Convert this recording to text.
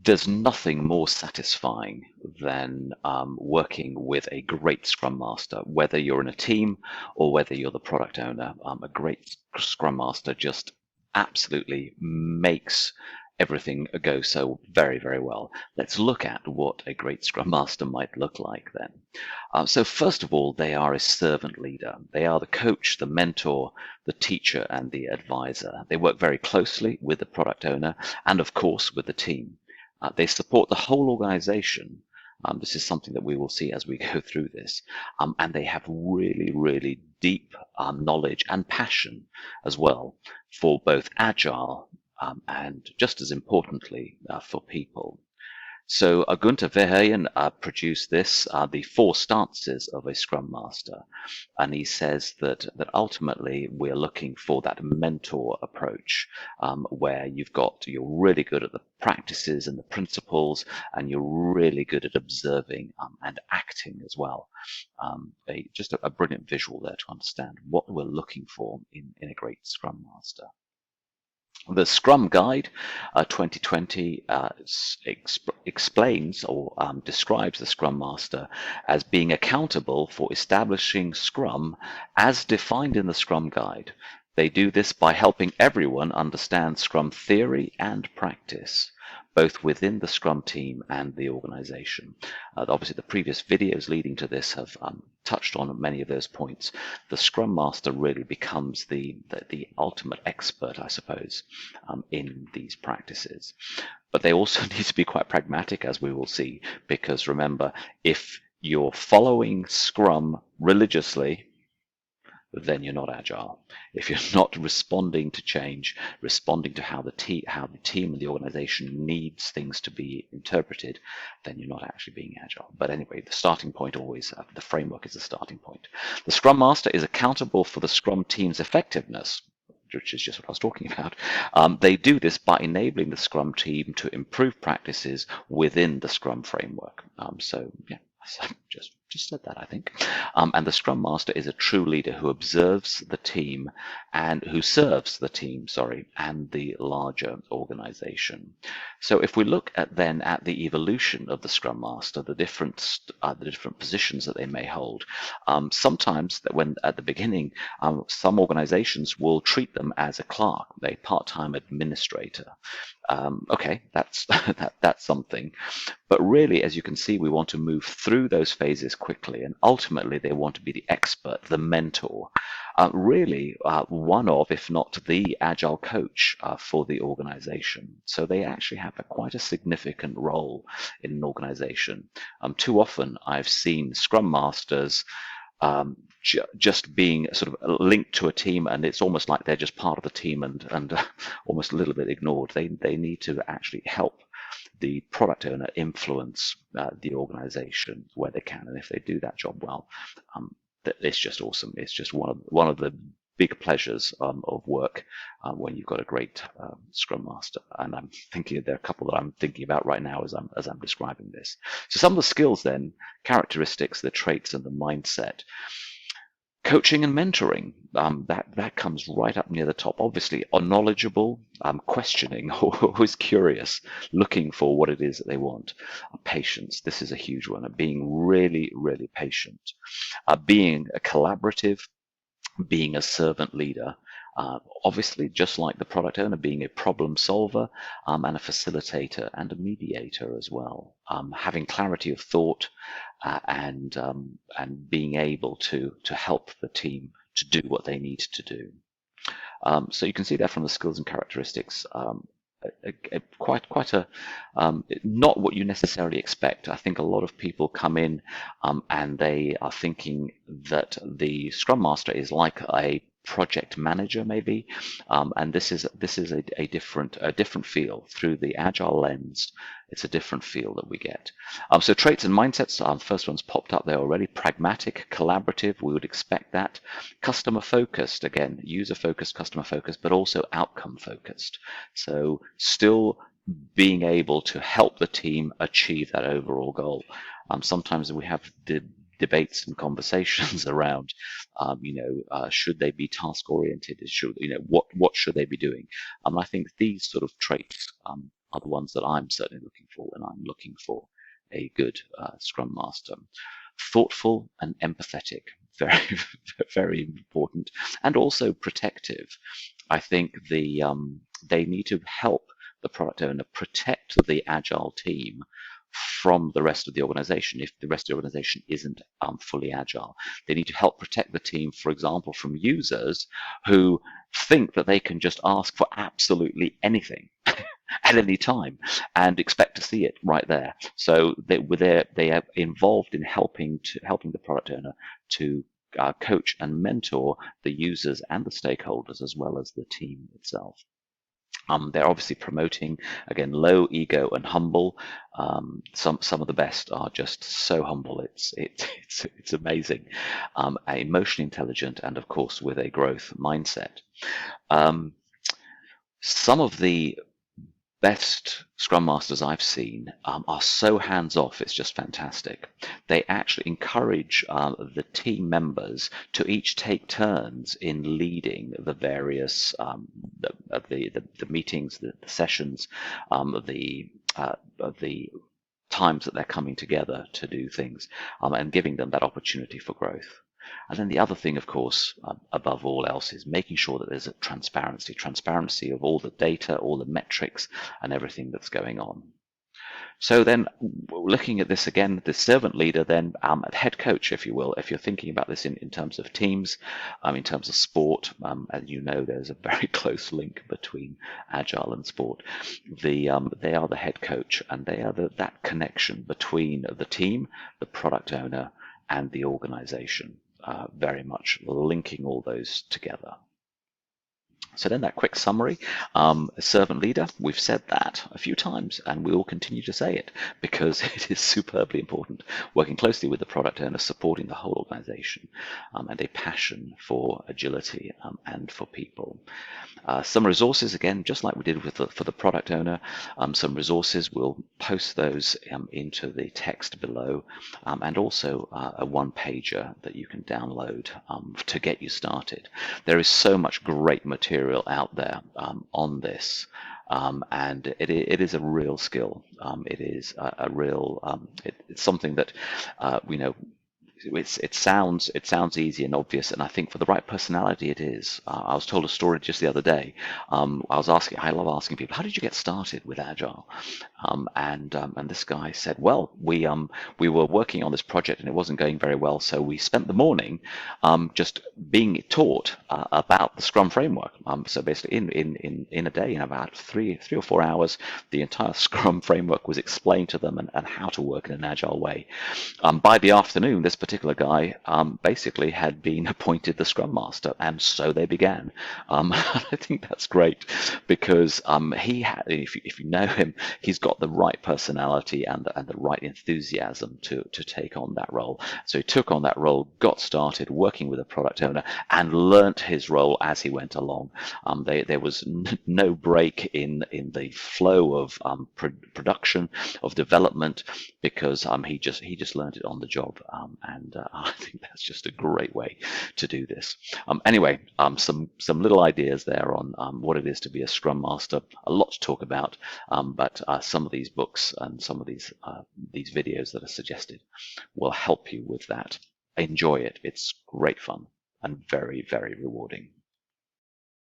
There's nothing more satisfying than working with a great Scrum Master, whether you're in a team or whether you're the product owner. A great Scrum Master just absolutely makes everything go so very, very well. Let's look at what a great Scrum Master might look like then. So first of all, they are a servant leader. They are the coach, the mentor, the teacher, and the advisor. They work very closely with the product owner and, of course, with the team. They support the whole organization. This is something that we will see as we go through this. And they have really, really deep knowledge and passion as well for both Agile and, just as importantly, for people. So Gunther Verheyen produced this, the 4 stances of a Scrum Master, and he says that ultimately we're looking for that mentor approach, where you're really good at the practices and the principles, and you're really good at observing and acting as well. Just a brilliant visual there to understand what we're looking for in a great Scrum Master. The Scrum Guide 2020 explains or describes the Scrum Master as being accountable for establishing Scrum as defined in the Scrum Guide. They do this by helping everyone understand Scrum theory and practice, both within the Scrum team and the organization. Obviously, the previous videos leading to this have touched on many of those points. The Scrum Master really becomes the ultimate expert, I suppose, in these practices. But they also need to be quite pragmatic, as we will see, because remember, if you're following Scrum religiously, then you're not agile. If you're not responding to change, responding to how the team and the organization needs things to be interpreted, then you're not actually being agile. But anyway, the starting point always, the framework is the starting point. The Scrum Master is accountable for the Scrum team's effectiveness, which is just what I was talking about. They do this by enabling the Scrum team to improve practices within the Scrum framework. So yeah, I just said that, I think. And the Scrum Master is a true leader who observes the team and who serves the team, and the larger organization. So if we look at the evolution of the Scrum Master, the different positions that they may hold, sometimes when at the beginning, some organizations will treat them as a clerk, a part-time administrator. Okay, that's that's something. But really, as you can see, we want to move through those phases quickly, and ultimately they want to be the expert, the mentor, really one of, if not the agile coach for the organization. So they actually have quite a significant role in an organization. Too often I've seen Scrum Masters just being sort of linked to a team, and it's almost like they're just part of the team and almost a little bit ignored. They need to actually help the product owner influence the organization where they can, and if they do that job well, it's just awesome. It's just one of the big pleasures of work when you've got a great Scrum Master. And I'm thinking there are a couple that I'm thinking about right now as I'm describing this. So some of the skills then, characteristics, the traits, and the mindset. Coaching and mentoring, that comes right up near the top. Obviously, are knowledgeable, questioning, always curious, looking for what it is that they want. Patience, this is a huge one. Being really, really patient. Being a collaborative, being a servant leader. Obviously, just like the product owner, being a problem solver and a facilitator and a mediator as well. Having clarity of thought and being able to help the team to do what they need to do. So you can see that from the skills and characteristics. Quite a not what you necessarily expect. I think a lot of people come in and they are thinking that the Scrum Master is like a project manager, maybe, and this is a different feel through the Agile lens. It's a different feel that we get. So traits and mindsets. First one's popped up there already. Pragmatic, collaborative. We would expect that. Customer focused. Again, user focused, customer focused, but also outcome focused. So still being able to help the team achieve that overall goal. Sometimes we have debates and conversations around, should they be task oriented? What should they be doing? I think these sort of traits are the ones that I'm certainly looking for when I'm looking for a good Scrum Master. Thoughtful and empathetic, very, very important, and also protective. I think they need to help the product owner protect the Agile team from the rest of the organization. If the rest of the organization isn't fully Agile, they need to help protect the team, for example, from users who think that they can just ask for absolutely anything at any time and expect to see it right there. So they are involved in helping the product owner to coach and mentor the users and the stakeholders as well as the team itself. They're obviously promoting, again, low ego and humble. Some of the best are just so humble. It's amazing. Emotionally intelligent, and of course with a growth mindset. Some of the best Scrum Masters I've seen are so hands-off, it's just fantastic. They actually encourage the team members to each take turns in leading the various the meetings, the sessions, the times that they're coming together to do things, and giving them that opportunity for growth. And then the other thing, of course, above all else, is making sure that there's a transparency of all the data, all the metrics, and everything that's going on. So then, looking at this again, the servant leader, then head coach, if you will, if you're thinking about this in terms of teams, in terms of sport, as you know, there's a very close link between Agile and sport. They are the head coach, and they are that connection between the team, the product owner, and the organization. Very much linking all those together. So then that quick summary, servant leader, we've said that a few times and we will continue to say it because it is superbly important. Working closely with the product owner, supporting the whole organization, and a passion for agility and for people. Some resources, again, just like we did for the product owner, some resources, we'll post those into the text below, and also a one-pager that you can download to get you started. There is so much great material out there on this, and it is a real skill. It is a real, it's something that, we know, it sounds easy and obvious, and I think for the right personality it is. I was told a story just the other day. I love asking people, how did you get started with Agile? And this guy said, well, we were working on this project and it wasn't going very well, so we spent the morning just being taught about the Scrum framework. So basically in a day, in about three or 4 hours, the entire Scrum framework was explained to them and how to work in an Agile way. By the afternoon, this particular guy basically had been appointed the Scrum Master, and so they began. I think that's great because he had, if you know him, he's got the right personality and the right enthusiasm to take on that role. So he took on that role, got started working with a product owner, and learnt his role as he went along. There was no break in the flow of production, of development, because he just learned it on the job, and I think that's just a great way to do this. Anyway, some little ideas there on what it is to be a Scrum Master. A lot to talk about, but some of these books and some of these videos that are suggested will help you with that. Enjoy it. It's great fun and very, very rewarding.